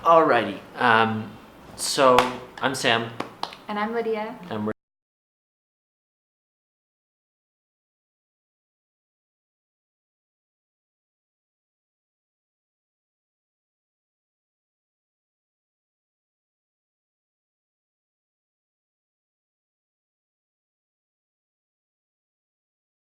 Alrighty. So I'm Sam, And I'm Lydia. and we're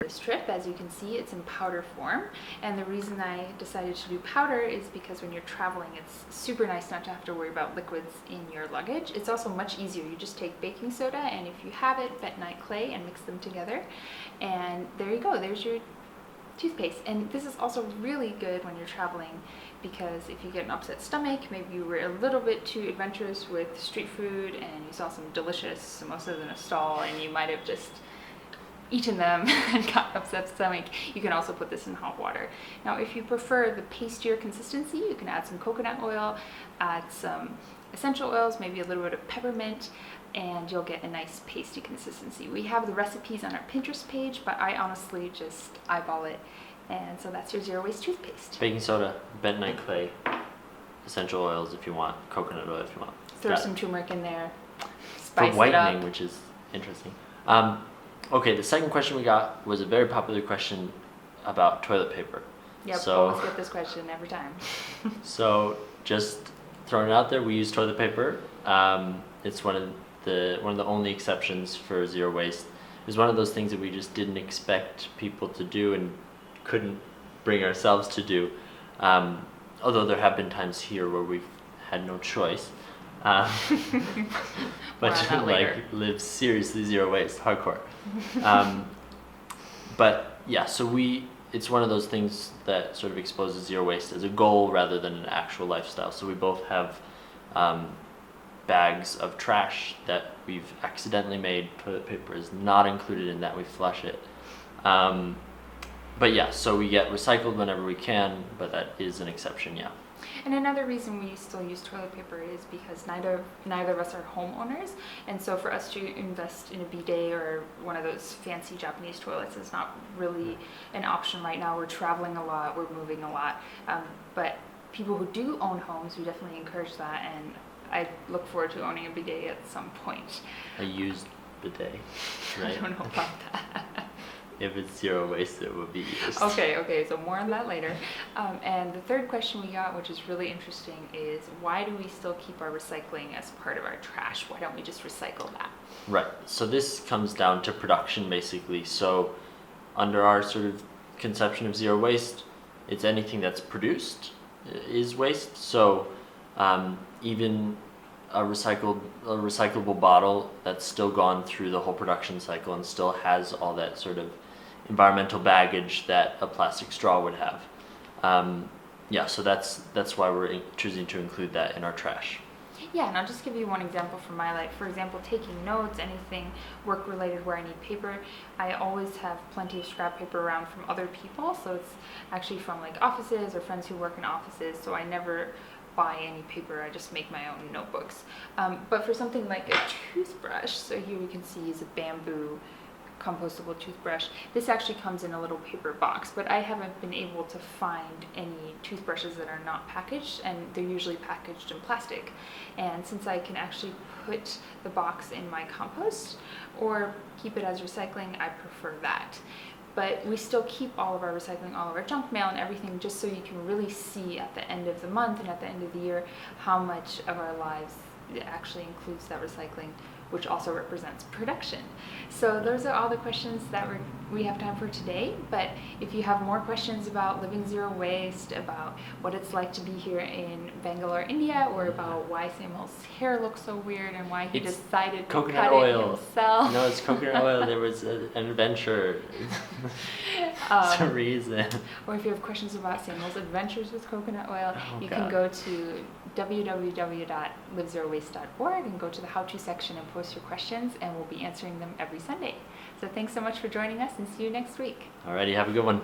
This trip, as you can see, it's in powder form, and the reason I decided to do powder is because when you're traveling, it's super nice not to have to worry about liquids in your luggage. It's also much easier. You just take baking soda, and if you have it, bentonite clay, and mix them together, and there you go. There's your toothpaste. And this is also really good when you're traveling, because if you get an upset stomach, maybe you were a little bit too adventurous with street food and you saw some delicious samosas in a stall and you might have just eaten them and got upset stomach, you can also put this in hot water. Now, if you prefer the pastier consistency, you can add some coconut oil, add some essential oils, maybe a little bit of peppermint, and you'll get a nice pasty consistency. We have the recipes on our Pinterest page, but I honestly just eyeball it. And so that's your zero waste toothpaste. baking soda, bentonite clay, essential oils if you want, coconut oil if you want. Throw Got some it. turmeric in there, For spice it whitening, up. which is interesting. Okay, the second question we got was a very popular question about toilet paper. Yep, So- always get this question every time. So just throwing it out there, we use toilet paper. It's one of the only exceptions for zero waste. It was one of those things that we just didn't expect people to do and couldn't bring ourselves to do. Although there have been times here where we've had no choice. But More on that like later. live seriously zero waste, hardcore. But yeah, so it's one of those things that sort of exposes zero waste as a goal rather than an actual lifestyle. So we both have bags of trash that we've accidentally made. Toilet paper is not included in that. We flush it. But yeah, so we get recycled whenever we can, but that is an exception, yeah. And another reason we still use toilet paper is because neither of us are homeowners, and so for us to invest in a bidet or one of those fancy Japanese toilets is not really an option right now. We're traveling a lot, we're moving a lot, but people who do own homes, we definitely encourage that, and I look forward to owning a bidet at some point. A used bidet, right? I don't know about that. If it's zero waste, it would be used. Okay, so more on that later. And the third question we got, which is really interesting, is why do we still keep our recycling as part of our trash? Why don't we just recycle that? Right. So this comes down to production, basically. So under our sort of conception of zero waste, it's anything that's produced is waste. So even a recyclable bottle that's still gone through the whole production cycle and still has all that sort of environmental baggage that a plastic straw would have. Yeah, so that's why we're choosing to include that in our trash. Yeah, and I'll just give you one example from my life. For example, taking notes, anything work-related where I need paper, I always have plenty of scrap paper around from other people. So it's actually from like offices or friends who work in offices. So I never buy any paper, I just make my own notebooks. But for something like a toothbrush, so here we can see is a bamboo compostable toothbrush. This actually comes in a little paper box, but I haven't been able to find any toothbrushes that are not packaged, and they're usually packaged in plastic. And since I can actually put the box in my compost or keep it as recycling, I prefer that. But we still keep all of our recycling, all of our junk mail and everything, just so you can really see at the end of the month and at the end of the year how much of our lives it actually includes that recycling, which also represents production. So those are all the questions that we have time for today. But if you have more questions about living zero waste, about what it's like to be here in Bangalore, India, or about why Samuel's hair looks so weird and why he It's decided to coconut cut oil. it himself. No, it's coconut oil. There was an adventure. It's a reason. Or if you have questions about Samuel's adventures with coconut oil, Oh, you God. can go to www.livezerowaste.org and go to the how-to section and post your questions, and we'll be answering them every Sunday. So thanks so much for joining us, and see you next week. Alrighty, have a good one.